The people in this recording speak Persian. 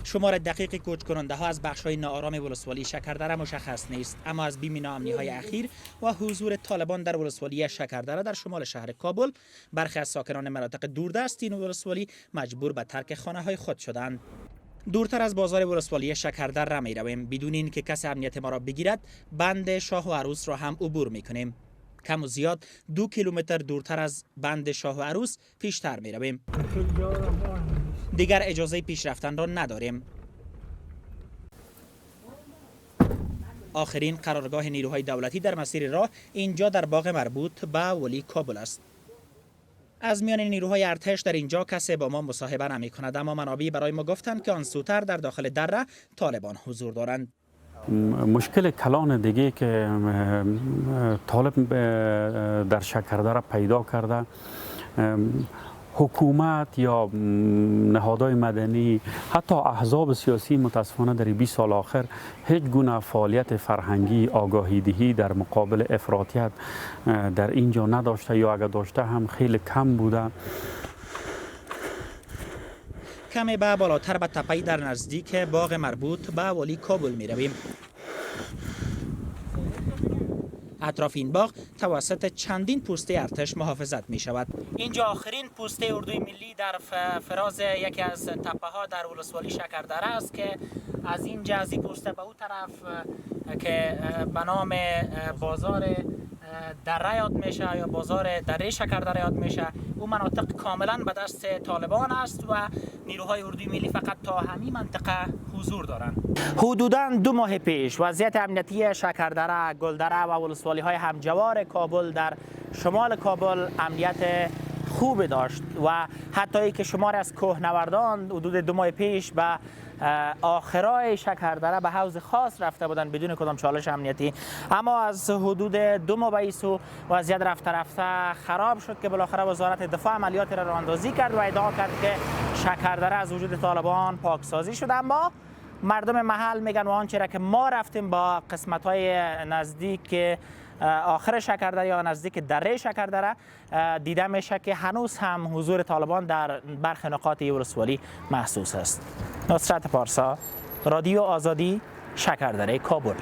شمار دقیق کوچ کننده ها از بخش‌های ناآرام ولسوالی شکردره مشخص نیست، اما از بیم ناامنی‌های اخیر و حضور طالبان در ولسوالی شکردره در شمال شهر کابل، برخی از ساکنان مناطق دوردست این ولسوالی مجبور به ترک خانه‌های خود شدند. دورتر از بازار ولسوالی شکردره می رویم، بدون اینکه کسی امنیت ما را بگیرد، بند شاه و عروس را هم عبور می کنیم. کم و زیاد 2 کیلومتر دورتر از بند شاه و عروس پیشتر می رویم. دیگر اجازه پیش رفتن را نداریم. آخرین قرارگاه نیروهای دولتی در مسیر راه اینجا در باغ مربوط به ولی کابل است. از میان نیروهای ارتش در اینجا کسی با ما مصاحبه نمی کند، اما منابع برای ما گفتند که آن سوتر در داخل دره طالبان حضور دارند. مشکل کلان دیگه که طالب در شکردره پیدا کرده، حکومت یا نهادهای مدنی، حتی احزاب سیاسی متاسفانه در 20 سال آخر هیچ گونه فعالیت فرهنگی آگاهی دهی در مقابل افراطیت در اینجا نداشته، یا اگر داشته هم خیلی کم بوده. کمی به بالاتر به تپه‌ای در نزدیک باغ مربوط به ولی کابل می رویم. اطراف این باغ توسط چندین پوسته ارتش محافظت می شود. اینجا آخرین پوسته اردوی ملی در فراز یکی از تپه ها در ولسوالی شکردره است که از اینجا از این پوسته به اون طرف که به نام بازار دره یاد میشه یا بازار دره شکردره یاد میشه، اون مناطق کاملا به دست طالبان است و نیروهای اردوی ملی فقط تا همین منطقه حضور دارند. حدوداً 2 ماه پیش وضعیت امنیتی شکردره، گلدره و ولسوالی های همجوار کابل در شمال کابل امنیت خوب داشت و حتی ای که شمار از کوهنوردان حدود 2 ماه پیش به آخرای شکردره به حوض خاص رفته بودند بدون کدام چالش امنیتی، اما از حدود 2 ماه به سو وضعیت رفته خراب شد که بالاخره وزارت دفاع عملیات را راهاندازی کرد و ادعا کرد که شکردره از وجود طالبان پاکسازی شد. اما مردم محل میگن و آنچه را که ما رفتیم با قسمت‌های نزدیک آخر شکردره یا نزدیک دره شکردره دیده میشه که هنوز هم حضور طالبان در برخی نقاط ولسوالی محسوس است. نصرت پارسا، رادیو آزادی، شکردره کابل.